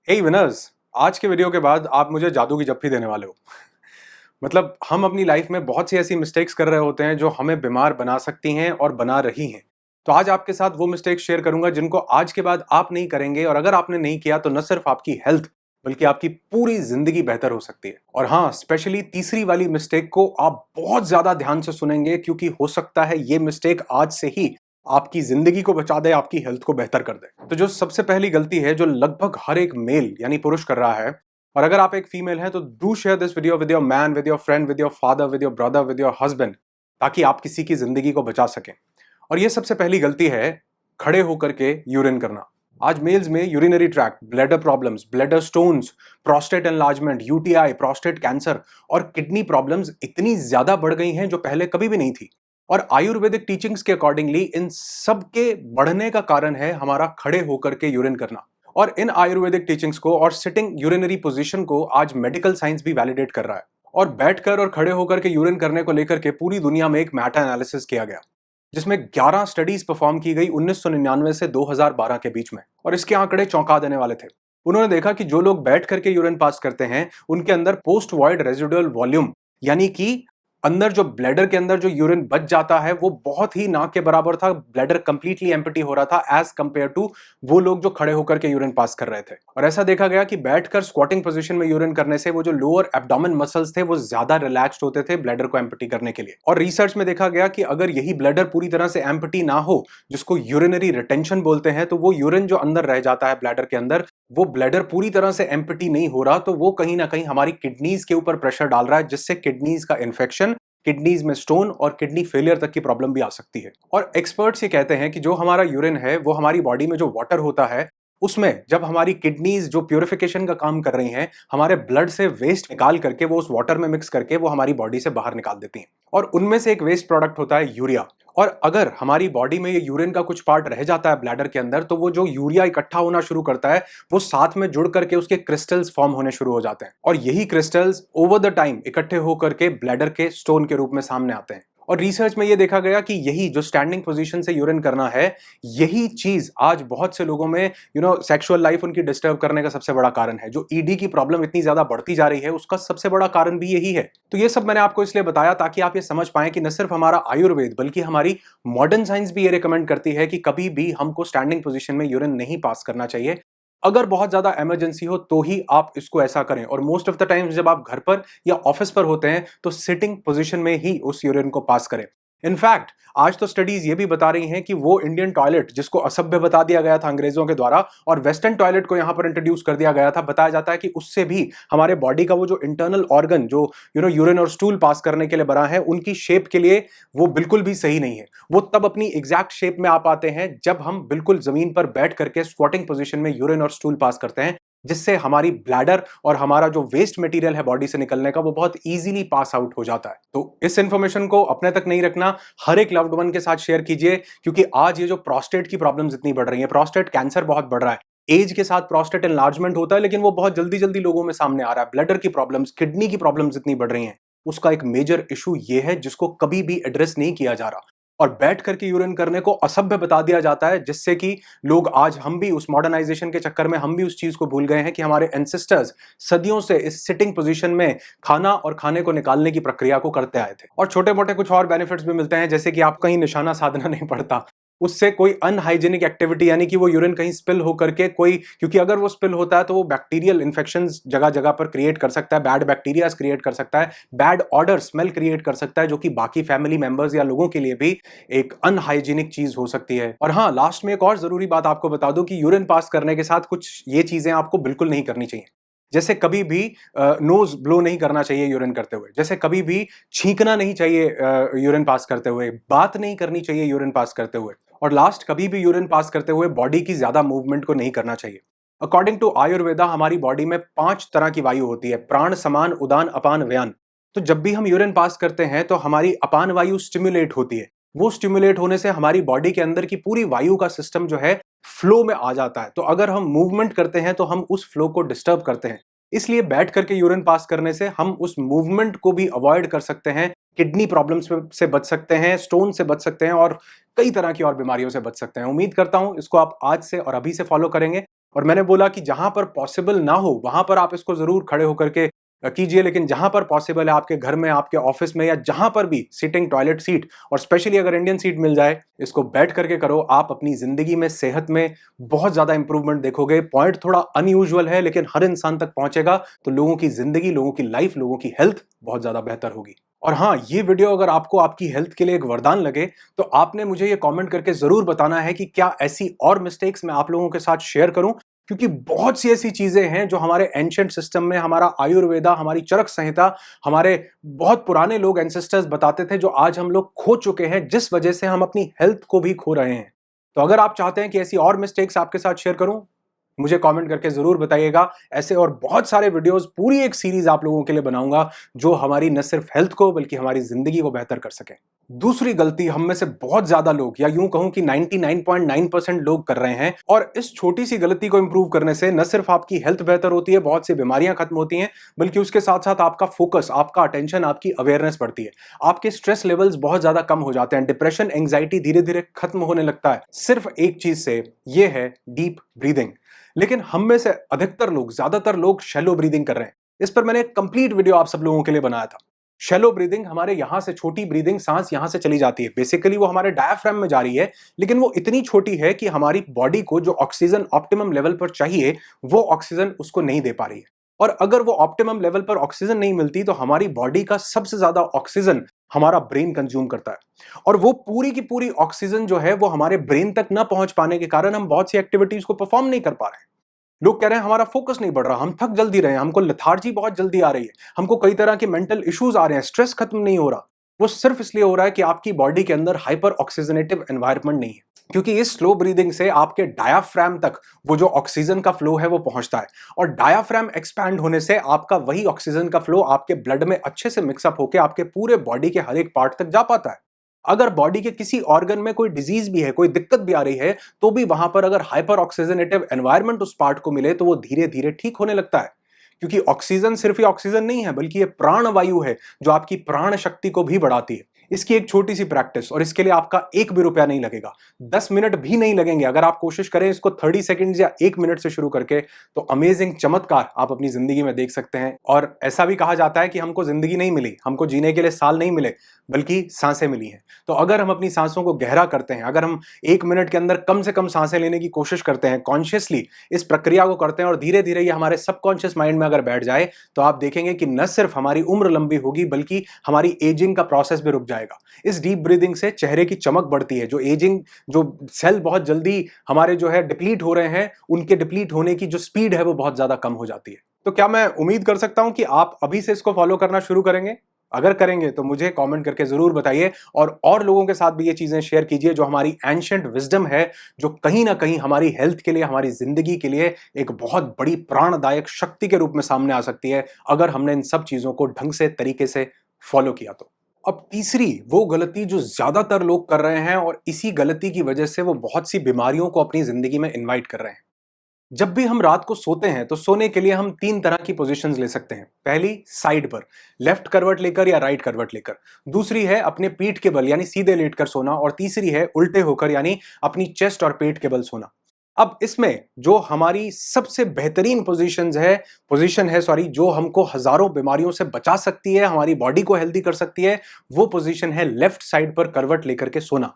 हे winners, आज के video के बाद आप मुझे जादू की जप्फी देने वाले हो। मतलब हम अपनी लाइफ में बहुत सी ऐसी मिस्टेक्स कर रहे होते हैं जो हमें बीमार बना सकती हैं और बना रही हैं। तो आज आपके साथ वो मिस्टेक्स शेयर करूंगा जिनको आज के बाद आप नहीं करेंगे, और अगर आपने नहीं किया तो न सिर्फ आपकी हेल्थ बल्कि आपकी पूरी जिंदगी बेहतर हो सकती है। और हाँ, स्पेशली तीसरी वाली मिस्टेक को आप बहुत ज्यादा ध्यान से सुनेंगे, क्योंकि हो सकता है ये मिस्टेक आज से ही आपकी जिंदगी को बचा दे, आपकी हेल्थ को बेहतर कर दे। तो जो सबसे पहली गलती है जो लगभग हर एक मेल यानी पुरुष कर रहा है, और अगर आप एक फीमेल हैं तो do share this video with your man, with your friend, with your father, with your brother, with your husband, ताकि आप किसी की जिंदगी को बचा सकें। और ये सबसे पहली गलती है खड़े होकर के यूरिन करना। आज मेल्स में urinary tract, bladder problems, bladder stones, prostate enlargement, UTI, prostate cancer और किडनी प्रॉब्लम्स इतनी ज्यादा बढ़ गई हैं जो पहले कभी भी नहीं थी। और आयुर्वेदिक टीचिंग्स के अकॉर्डिंगली इन सब के बढ़ने का कारण है हमारा खड़े होकर के यूरिन करना। और इन आयुर्वेदिक टीचिंग्स को और सिटिंग यूरिनरी पोजीशन को आज मेडिकल साइंस भी वैलिडेट कर रहा है। और बैठकर और खड़े होकर के यूरिन करने को लेकर के पूरी दुनिया में एक मेटा एनालिसिस किया गया, जिसमें 11 स्टडीज परफॉर्म की गई 1999 से 2012 के बीच में। और इसके आंकड़े चौंका देने वाले थे। उन्होंने देखा कि जो लोग बैठ करके यूरिन पास करते हैं उनके अंदर पोस्ट वॉइड रेजिडुअल वॉल्यूम, यानी कि अंदर जो ब्लैडर के अंदर जो यूरिन बच जाता है वो बहुत ही ना के बराबर था। ब्लैडर कंप्लीटली एम्प्टी हो रहा था एज कंपेयर टू वो लोग जो खड़े होकर के यूरिन पास कर रहे थे। और ऐसा देखा गया कि बैठकर स्क्वाटिंग पोजीशन में यूरिन करने से वो जो लोअर एब्डोमेन मसल्स थे वो ज्यादा रिलैक्स्ड होते थे ब्लैडर को एम्प्टी करने के लिए। और रिसर्च में देखा गया कि अगर यही ब्लैडर पूरी तरह से एम्प्टी ना हो, जिसको यूरिनरी रिटेंशन बोलते हैं, तो वो यूरिन जो अंदर रह जाता है ब्लैडर के अंदर, वो ब्लैडर पूरी तरह से एम्प्टी नहीं हो रहा, तो वो कहीं ना कहीं हमारी किडनीज के ऊपर प्रेशर डाल रहा है, जिससे किडनीज का इन्फेक्शन, किडनीज में स्टोन और किडनी फेलियर तक की प्रॉब्लम भी आ सकती है। और एक्सपर्ट्स ये कहते हैं कि जो हमारा यूरिन है वो हमारी बॉडी में जो वाटर होता है उसमें जब हमारी किडनीज जो प्यूरिफिकेशन का काम कर रही हैं, हमारे ब्लड से वेस्ट निकाल करके वो उस वाटर में मिक्स करके वो हमारी बॉडी से बाहर निकाल देती हैं। और उनमें से एक वेस्ट प्रोडक्ट होता है यूरिया। और अगर हमारी बॉडी में ये यूरिन का कुछ पार्ट रह जाता है ब्लैडर के अंदर, तो वो जो यूरिया इकट्ठा होना शुरू करता है वो साथ में जुड़ करके उसके क्रिस्टल्स फॉर्म होने शुरू हो जाते हैं। और यही क्रिस्टल्स ओवर द टाइम इकट्ठे होकर के ब्लैडर के स्टोन के रूप में सामने आते हैं। और रिसर्च में ये देखा गया कि यही जो स्टैंडिंग पोजीशन से यूरिन करना है, यही चीज आज बहुत से लोगों में सेक्सुअल लाइफ उनकी डिस्टर्ब करने का सबसे बड़ा कारण है। जो ईडी की प्रॉब्लम इतनी ज्यादा बढ़ती जा रही है उसका सबसे बड़ा कारण भी यही है। तो ये सब मैंने आपको इसलिए बताया ताकि आप ये समझ पाएं कि न सिर्फ हमारा आयुर्वेद बल्कि हमारी मॉडर्न साइंस भी ये रिकमेंड करती है कि कभी भी हमको स्टैंडिंग पोजीशन में यूरिन नहीं पास करना चाहिए। अगर बहुत ज्यादा इमरजेंसी हो तो ही आप इसको ऐसा करें, और मोस्ट ऑफ द टाइम्स जब आप घर पर या ऑफिस पर होते हैं तो सिटिंग पोजीशन में ही उस यूरिन को पास करें। इनफैक्ट आज तो स्टडीज ये भी बता रही हैं कि वो इंडियन टॉयलेट जिसको असभ्य बता दिया गया था अंग्रेजों के द्वारा और वेस्टर्न टॉयलेट को यहां पर इंट्रोड्यूस कर दिया गया था, बताया जाता है कि उससे भी हमारे बॉडी का वो जो इंटरनल ऑर्गन जो यूरिन और स्टूल पास करने के लिए बना है, उनकी शेप के लिए वो बिल्कुल भी सही नहीं है। वो तब अपनी एग्जैक्ट शेप में आ पाते हैं जब हम बिल्कुल जमीन पर बैठ करके स्क्वाटिंग पोजीशन में यूरिन और स्टूल पास करते हैं, जिससे हमारी ब्लैडर और हमारा जो वेस्ट मटेरियल है बॉडी से निकलने का वो बहुत इजीली पास आउट हो जाता है। तो इस इंफॉर्मेशन को अपने तक नहीं रखना, हर एक लव्ड वन के साथ शेयर कीजिए, क्योंकि आज ये जो प्रोस्टेट की प्रॉब्लम्स इतनी बढ़ रही है, प्रोस्टेट कैंसर बहुत बढ़ रहा है। एज के साथ प्रोस्टेट एनलार्जमेंट होता है लेकिन वो बहुत जल्दी जल्दी लोगों में सामने आ रहा है। ब्लैडर की प्रॉब्लम्स, किडनी की प्रॉब्लम्स इतनी बढ़ रही हैं, उसका एक मेजर इशू ये है जिसको कभी भी एड्रेस नहीं किया जा रहा। और बैठ करके यूरिन करने को असभ्य बता दिया जाता है, जिससे कि लोग, आज हम भी उस मॉडर्नाइजेशन के चक्कर में हम भी उस चीज को भूल गए हैं कि हमारे एंसेस्टर्स सदियों से इस सिटिंग पोजीशन में खाना और खाने को निकालने की प्रक्रिया को करते आए थे। और छोटे मोटे कुछ और बेनिफिट्स भी मिलते हैं, जैसे कि आप कहीं निशाना साधना नहीं पड़ता, उससे कोई अनहाइजीनिक एक्टिविटी यानी कि वो यूरिन कहीं स्पिल होकर के कोई, क्योंकि अगर वो स्पिल होता है तो वो बैक्टीरियल इन्फेक्शंस जगह जगह पर क्रिएट कर सकता है, बैड बैक्टीरियाज क्रिएट कर सकता है, बैड ऑडर स्मेल क्रिएट कर सकता है, जो कि बाकी फैमिली मेंबर्स या लोगों के लिए भी एक अनहाइजीनिक चीज हो सकती है। और हाँ, लास्ट में एक और जरूरी बात आपको बता दूं कि यूरिन पास करने के साथ कुछ ये चीजें आपको बिल्कुल नहीं करनी चाहिए। जैसे कभी भी नोज ब्लो नहीं करना चाहिए यूरिन करते हुए, जैसे कभी भी छींकना नहीं चाहिए यूरिन पास करते हुए, बात नहीं करनी चाहिए यूरिन पास करते हुए, और लास्ट, कभी भी यूरिन पास करते हुए बॉडी की ज्यादा मूवमेंट को नहीं करना चाहिए। अकॉर्डिंग टू आयुर्वेदा हमारी बॉडी में 5 तरह की वायु होती है: प्राण, समान, उदान, अपान, व्यान। तो जब भी हम यूरिन पास करते हैं तो हमारी अपान वायु स्टिमुलेट होती है। वो स्टिमुलेट होने से हमारी बॉडी के अंदर की पूरी वायु का सिस्टम जो है फ्लो में आ जाता है। तो अगर हम मूवमेंट करते हैं तो हम उस फ्लो को डिस्टर्ब करते हैं। इसलिए बैठ करके यूरिन पास करने से हम उस मूवमेंट को भी अवॉइड कर सकते हैं, किडनी प्रॉब्लम्स से बच सकते हैं, स्टोन से बच सकते हैं और कई तरह की और बीमारियों से बच सकते हैं। उम्मीद करता हूं इसको आप आज से और अभी से फॉलो करेंगे। और मैंने बोला कि जहां पर पॉसिबल ना हो वहां पर आप इसको जरूर खड़े होकर के कीजिए, लेकिन जहां पर पॉसिबल है आपके घर में, आपके ऑफिस में, या जहां पर भी सिटिंग टॉयलेट सीट, और स्पेशली अगर इंडियन सीट मिल जाए, इसको बैठ करके करो। आप अपनी जिंदगी में, सेहत में बहुत ज्यादा इंप्रूवमेंट देखोगे। पॉइंट थोड़ा अनयूजुअल है लेकिन हर इंसान तक पहुंचेगा, तो लोगों की जिंदगी, लोगों की लाइफ, लोगों की हेल्थ बहुत ज्यादा बेहतर होगी। और हाँ, ये वीडियो अगर आपको आपकी हेल्थ के लिए एक वरदान लगे तो आपने मुझे ये कमेंट करके जरूर बताना है कि क्या ऐसी और मिस्टेक्स मैं आप लोगों के साथ शेयर करूं, क्योंकि बहुत सी ऐसी चीजें हैं जो हमारे एंशिएंट सिस्टम में, हमारा आयुर्वेदा, हमारी चरक संहिता, हमारे बहुत पुराने लोग, एंसेस्टर्स बताते थे, जो आज हम लोग खो चुके हैं, जिस वजह से हम अपनी हेल्थ को भी खो रहे हैं। तो अगर आप चाहते हैं कि ऐसी और मिस्टेक्स आपके साथ शेयर करूं, मुझे कमेंट करके जरूर बताइएगा। ऐसे और बहुत सारे वीडियोस, पूरी एक सीरीज आप लोगों के लिए बनाऊंगा जो हमारी न सिर्फ हेल्थ को बल्कि हमारी जिंदगी को बेहतर कर सके। दूसरी गलती हम में से बहुत ज्यादा लोग, या यूं कहूं कि 99.9% लोग कर रहे हैं, और इस छोटी सी गलती को इंप्रूव करने से न सिर्फ आपकी हेल्थ बेहतर होती है, बहुत सी बीमारियां खत्म होती हैं, बल्कि उसके साथ साथ आपका फोकस, आपका अटेंशन, आपकी अवेयरनेस बढ़ती है, आपके स्ट्रेस लेवल्स बहुत ज्यादा कम हो जाते हैं, डिप्रेशन, एंग्जाइटी धीरे धीरे खत्म होने लगता है, सिर्फ एक चीज से, ये है डीप ब्रीदिंग। लेकिन हम में से अधिकतर लोग, ज्यादातर लोग शैलो ब्रीदिंग कर रहे हैं। इस पर मैंने एक कंप्लीट वीडियो आप सब लोगों के लिए बनाया था। शैलो ब्रीदिंग, हमारे यहां से छोटी ब्रीदिंग, सांस यहां से चली जाती है, बेसिकली वो हमारे डायफ्राम में जा रही है, लेकिन वो इतनी छोटी है कि हमारी बॉडी को जो ऑक्सीजन ऑप्टिमम लेवल पर चाहिए, वो ऑक्सीजन उसको नहीं दे पा रही है। और अगर वो ऑप्टिमम लेवल पर ऑक्सीजन नहीं मिलती तो हमारी बॉडी का सबसे ज्यादा ऑक्सीजन हमारा ब्रेन कंज्यूम करता है, और वो पूरी की पूरी ऑक्सीजन जो है वो हमारे ब्रेन तक ना पहुंच पाने के कारण हम बहुत सी एक्टिविटीज को परफॉर्म नहीं कर पा रहे हैं। लोग कह रहे हैं हमारा फोकस नहीं बढ़ रहा, हम थक जल्दी रहे हैं, हमको लेथार्जी बहुत जल्दी आ रही है, हमको कई तरह के मेंटल इश्यूज आ रहे हैं, स्ट्रेस खत्म नहीं हो रहा। वो सिर्फ इसलिए हो रहा है कि आपकी बॉडी के अंदर हाइपर ऑक्सीजनेटिव एनवायरनमेंट नहीं है, क्योंकि इस स्लो ब्रीदिंग से आपके डायाफ्राम तक वो जो ऑक्सीजन का फ्लो है वो पहुंचता है, और डायाफ्राम एक्सपैंड होने से आपका वही ऑक्सीजन का फ्लो आपके ब्लड में अच्छे से मिक्सअप होकर आपके पूरे बॉडी के हर एक पार्ट तक जा पाता है। अगर बॉडी के किसी ऑर्गन में कोई डिजीज भी है, कोई दिक्कत भी आ रही है, तो भी वहां पर अगर हाइपर ऑक्सीजनेटिव एनवायरनमेंट उस पार्ट को मिले तो वो धीरे धीरे ठीक होने लगता है, क्योंकि ऑक्सीजन सिर्फ ही ऑक्सीजन नहीं है, बल्कि ये प्राण वायु है जो आपकी प्राण शक्ति को भी बढ़ाती है। इसकी एक छोटी सी प्रैक्टिस, और इसके लिए आपका एक भी रुपया नहीं लगेगा, 10 मिनट भी नहीं लगेंगे। अगर आप कोशिश करें इसको 30 सेकंड या 1 मिनट से शुरू करके, तो अमेजिंग चमत्कार आप अपनी जिंदगी में देख सकते हैं। और ऐसा भी कहा जाता है कि हमको जिंदगी नहीं मिली, हमको जीने के लिए साल नहीं मिले, बल्कि सांसें मिली हैं। तो अगर हम अपनी सांसों को गहरा करते हैं, अगर हम 1 मिनट के अंदर कम से कम सांसें लेने की कोशिश करते हैं, कॉन्शियसली इस प्रक्रिया को करते हैं, और धीरे धीरे ये हमारे सबकॉन्शियस माइंड में अगर बैठ जाए, तो आप देखेंगे कि न सिर्फ हमारी उम्र लंबी होगी, बल्कि हमारी एजिंग का प्रोसेस भी रुक जाएगा। इस डीप ब्रीदिंग से चेहरे की चमक बढ़ती है, जो एजिंग, जो सेल बहुत जल्दी हमारे जो है डिप्लीट हो रहे हैं, उनके डिप्लीट होने की जो स्पीड है वो बहुत ज्यादा कम हो जाती है। तो क्या मैं उम्मीद कर सकता हूं कि आप अभी से इसको फॉलो करना शुरू करेंगे? अगर करेंगे तो मुझे कमेंट करके जरूर बताइए, और लोगों के साथ भी ये चीजें शेयर कीजिए, जो हमारी एंशिएंट विजडम है, जो कहीं ना कहीं हमारी हेल्थ के लिए, हमारी जिंदगी के लिए एक बहुत बड़ी प्राणदायक शक्ति के रूप में सामने आ सकती है, अगर हमने इन सब चीजों को ढंग से, तरीके से फॉलो किया तो। अब तीसरी वो गलती जो ज्यादातर लोग कर रहे हैं, और इसी गलती की वजह से वो बहुत सी बीमारियों को अपनी जिंदगी में इनवाइट कर रहे हैं। जब भी हम रात को सोते हैं तो सोने के लिए हम 3 तरह की पोजीशंस ले सकते हैं। पहली, साइड पर, लेफ्ट करवट लेकर या राइट करवट लेकर। दूसरी है अपने पीठ के बल, यानी सीधे लेटकर सोना। और तीसरी है उल्टे होकर, यानी अपनी चेस्ट और पेट के बल सोना। अब इसमें जो हमारी सबसे बेहतरीन पोजीशन है, जो हमको हजारों बीमारियों से बचा सकती है, हमारी बॉडी को हेल्दी कर सकती है, वो पोजीशन है लेफ्ट साइड पर करवट लेकर के सोना।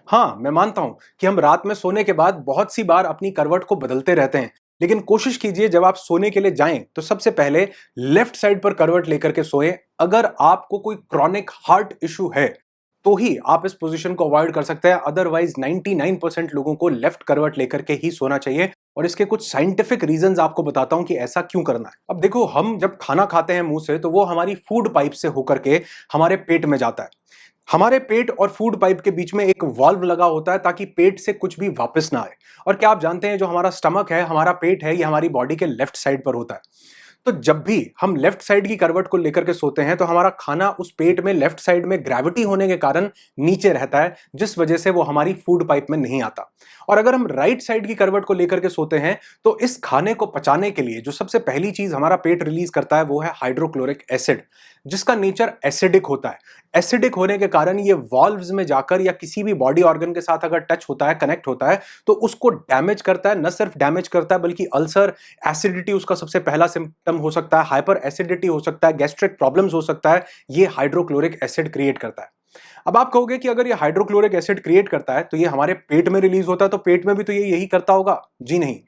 हाँ, मैं मानता हूं कि हम रात में सोने के बाद बहुत सी बार अपनी करवट को बदलते रहते हैं, लेकिन कोशिश कीजिए जब आप सोने के लिए जाएं तो सबसे पहले लेफ्ट साइड पर करवट लेकर के सोएं। अगर आपको कोई क्रॉनिक हार्ट इशू है तो ही आप इस पोजीशन को अवॉइड कर सकते हैं, अदरवाइज 99% लोगों को लेफ्ट करवट लेकर के ही सोना चाहिए। और इसके कुछ साइंटिफिक रीजंस आपको बताता हूं कि ऐसा क्यों करना है। अब देखो, हम जब खाना खाते हैं मुंह से, तो वो हमारी फूड पाइप से होकर के हमारे पेट में जाता है। हमारे पेट और फूड पाइप के बीच में एक वाल्व लगा होता है, ताकि पेट से कुछ भी वापस ना आए। और क्या आप जानते हैं, जो हमारा स्टमक है, हमारा पेट है, ये हमारी बॉडी के लेफ्ट साइड पर होता है। तो जब भी हम लेफ्ट साइड की करवट को लेकर के सोते हैं तो हमारा खाना उस पेट में लेफ्ट साइड में ग्रेविटी होने के कारण नीचे रहता है, जिस वजह से वो हमारी फूड पाइप में नहीं आता। और अगर हम राइट साइड की करवट को लेकर के सोते हैं तो इस खाने को पचाने के लिए जो सबसे पहली चीज हमारा पेट रिलीज करता है वो है हाइड्रोक्लोरिक एसिड, जिसका नेचर एसिडिक होता है। एसिडिक होने के कारण ये वॉल्व्स में जाकर या किसी भी बॉडी ऑर्गन के साथ अगर टच होता है, कनेक्ट होता है, तो उसको डैमेज करता है। न सिर्फ डैमेज करता है बल्कि अल्सर, एसिडिटी उसका सबसे पहला सिम्टम हो सकता है, हाइपर एसिडिटी हो सकता है, गैस्ट्रिक प्रॉब्लम्स हो सकता है। ये हाइड्रोक्लोरिक एसिड क्रिएट करता है। अब आप कहोगे कि अगर ये हाइड्रोक्लोरिक एसिड क्रिएट करता है तो ये हमारे पेट में रिलीज होता है, तो पेट में भी तो ये यही करता होगा? जी नहीं।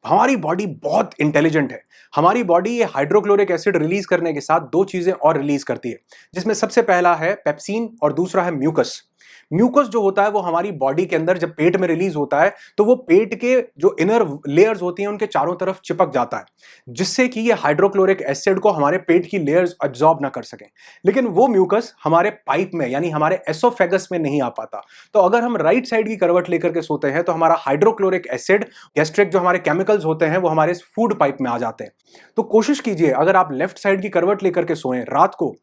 हमारी बॉडी बहुत इंटेलिजेंट है। हमारी बॉडी ये हाइड्रोक्लोरिक एसिड रिलीज करने के साथ दो चीजें और रिलीज करती है, जिसमें सबसे पहला है पेप्सिन और दूसरा है म्यूकस। म्यूकस जो होता है वो हमारी बॉडी के अंदर जब पेट में रिलीज होता है तो वो पेट के जो इनर लेयर्स होती हैं उनके चारों तरफ चिपक जाता है, जिससे कि ये हाइड्रोक्लोरिक एसिड को हमारे पेट की लेयर्स अब्सॉर्ब ना कर सकें। लेकिन वो म्यूकस हमारे पाइप में यानी हमारे एसोफेगस में नहीं आ पाता। तो अगर हम राइट साइड की करवट लेकर के सोते हैं तो हमारा हाइड्रोक्लोरिक एसिड, गैस्ट्रिक जो हमारे केमिकल्स होते हैं वो हमारे फूड पाइप में आ जाते हैं। तो कोशिश कीजिए, अगर आप लेफ्ट साइड की करवट लेकर के सोएं रात को,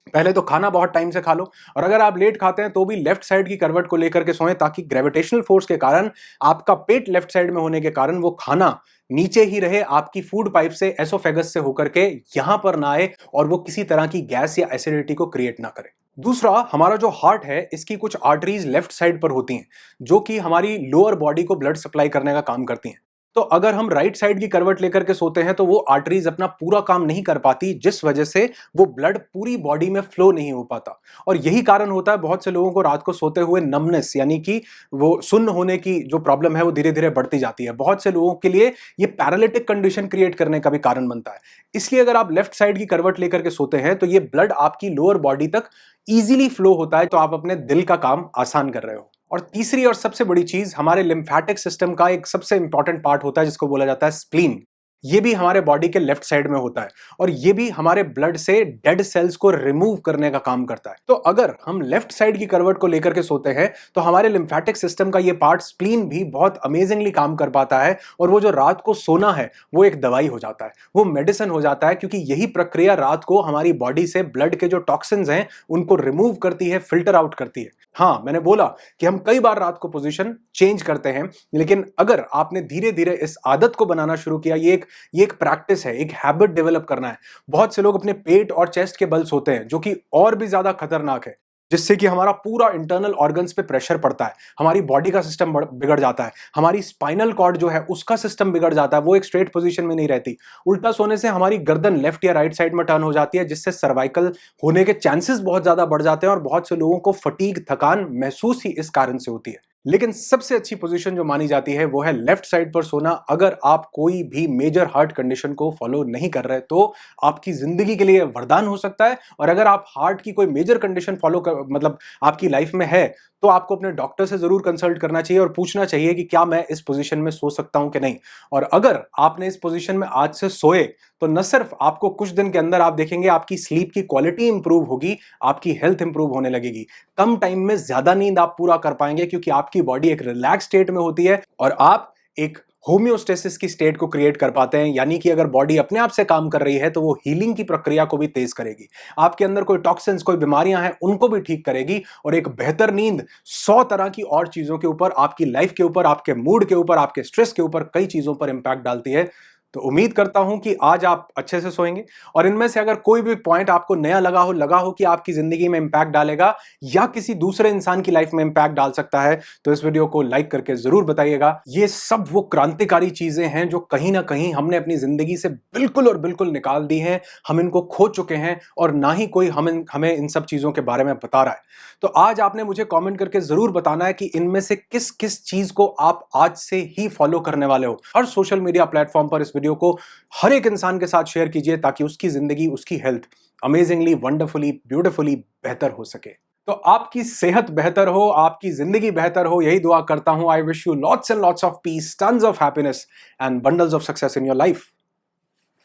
पहले तो खाना बहुत टाइम से खा लो, और अगर आप लेट खाते हैं तो भी लेफ्ट साइड की करवट को लेकर के सोएं, ताकि ग्रेविटेशनल फोर्स के कारण आपका पेट लेफ्ट साइड में होने के कारण वो खाना नीचे ही रहे, आपकी फूड पाइप से, एसोफेगस से होकर के यहां पर ना आए और वो किसी तरह की गैस या एसिडिटी को क्रिएट ना करे। दूसरा, हमारा जो हार्ट है इसकी कुछ आर्टरीज लेफ्ट साइड पर होती हैं जो कि हमारी लोअर बॉडी को ब्लड सप्लाई करने का काम करती हैं। तो अगर हम राइट साइड की करवट लेकर के सोते हैं तो वो आर्टरीज अपना पूरा काम नहीं कर पाती, जिस वजह से वो ब्लड पूरी बॉडी में फ्लो नहीं हो पाता। और यही कारण होता है बहुत से लोगों को रात को सोते हुए नमनेस यानी कि वो सुन्न होने की जो प्रॉब्लम है वो धीरे धीरे बढ़ती जाती है। बहुत से लोगों के लिए ये पैरालिटिक कंडीशन क्रिएट करने का भी कारण बनता है। इसलिए अगर आप लेफ्ट साइड की करवट लेकर के सोते हैं तो ये ब्लड आपकी लोअर बॉडी तक इजीली फ्लो होता है, तो आप अपने दिल का काम आसान कर रहे हो। और तीसरी और सबसे बड़ी चीज, हमारे लिम्फेटिक सिस्टम का एक सबसे इंपॉर्टेंट पार्ट होता है जिसको बोला जाता है स्प्लीन। ये भी हमारे बॉडी के लेफ्ट साइड में होता है और ये भी हमारे ब्लड से डेड सेल्स को रिमूव करने का काम करता है। तो अगर हम लेफ्ट साइड की करवट को लेकर के सोते हैं तो हमारे लिम्फेटिक सिस्टम का ये पार्ट स्प्लीन भी बहुत अमेजिंगली काम कर पाता है, और वो जो रात को सोना है वो एक दवाई हो जाता है, वो मेडिसिन हो जाता है, क्योंकि यही प्रक्रिया रात को हमारी बॉडी से ब्लड के जो टॉक्सिन्स हैं उनको रिमूव करती है, फिल्टर आउट करती है। हाँ, मैंने बोला कि हम कई बार रात को पोजीशन चेंज करते हैं, लेकिन अगर आपने धीरे धीरे इस आदत को बनाना शुरू किया, ये एक प्रैक्टिस है, एक हैबिट डेवलप करना है। बहुत से लोग अपने पेट और चेस्ट के बल सोते हैं, जो कि और भी ज्यादा खतरनाक है, जिससे कि हमारा पूरा इंटरनल ऑर्गन्स पे प्रेशर पड़ता है, हमारी बॉडी का सिस्टम बिगड़ जाता है, हमारी स्पाइनल कॉर्ड जो है उसका सिस्टम बिगड़ जाता है, वो एक स्ट्रेट पोजीशन में नहीं रहती। उल्टा सोने से हमारी गर्दन लेफ्ट या राइट साइड में टर्न हो जाती है, जिससे सर्वाइकल होने के चांसेस बहुत ज्यादा बढ़ जाते हैं, और बहुत से लोगों को फटीग, थकान महसूस ही इस कारण से होती है। लेकिन सबसे अच्छी पोजीशन जो मानी जाती है वो है लेफ्ट साइड पर सोना। अगर आप कोई भी मेजर हार्ट कंडीशन को फॉलो नहीं कर रहे तो आपकी जिंदगी के लिए वरदान हो सकता है, और अगर आप हार्ट की कोई मेजर कंडीशन फॉलो कर मतलब आपकी लाइफ में है तो आपको अपने डॉक्टर से जरूर कंसल्ट करना चाहिए और पूछना चाहिए कि क्या मैं इस पोजीशन में सो सकता हूं कि नहीं। और अगर आपने इस पोजीशन में आज से सोए तो न सिर्फ आपको कुछ दिन के अंदर आप देखेंगे आपकी स्लीप की क्वालिटी इंप्रूव होगी, आपकी हेल्थ इंप्रूव होने लगेगी, कम टाइम में ज्यादा नींद आप पूरा कर पाएंगे, क्योंकि आपकी बॉडी एक रिलैक्स स्टेट में होती है और आप एक होम्योस्टेसिस की स्टेट को क्रिएट कर पाते हैं। यानी कि अगर बॉडी अपने आप से काम कर रही है तो वो हीलिंग की प्रक्रिया को भी तेज करेगी, आपके अंदर कोई टॉक्सिन्स, कोई बीमारियां हैं उनको भी ठीक करेगी, और एक बेहतर नींद 100 तरह की और चीजों के ऊपर, आपकी लाइफ के ऊपर, आपके मूड के ऊपर, आपके स्ट्रेस के ऊपर, कई चीजों पर इंपैक्ट डालती है। तो उम्मीद करता हूं कि आज आप अच्छे से सोएंगे, और इनमें से अगर कोई भी पॉइंट आपको नया लगा हो कि आपकी जिंदगी में इंपैक्ट डालेगा या किसी दूसरे इंसान की लाइफ में इंपैक्ट डाल सकता है, तो इस वीडियो को लाइक करके जरूर बताइएगा। ये सब वो क्रांतिकारी चीजें हैं जो कहीं ना कहीं हमने अपनी जिंदगी से बिल्कुल और बिल्कुल निकाल दी हैं, हम इनको खो चुके हैं और ना ही कोई हमें इन सब चीजों के बारे में बता रहा है। तो आज आपने मुझे कमेंट करके जरूर बताना है कि इनमें से किस किस चीज को आप आज से ही फॉलो करने वाले हो। हर सोशल मीडिया प्लेटफॉर्म पर इस वीडियो को हर एक इंसान के साथ शेयर कीजिए, ताकि उसकी जिंदगी, उसकी हेल्थ अमेजिंगली, वंडरफुली, ब्यूटीफुली बेहतर हो सके। तो आपकी सेहत बेहतर हो, आपकी जिंदगी बेहतर हो, यही दुआ करता हूं। I wish you lots and lots of peace, tons of happiness and bundles of success in your life.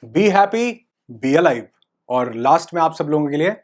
Be happy, be alive. और लास्ट में आप सब लोगों के लिए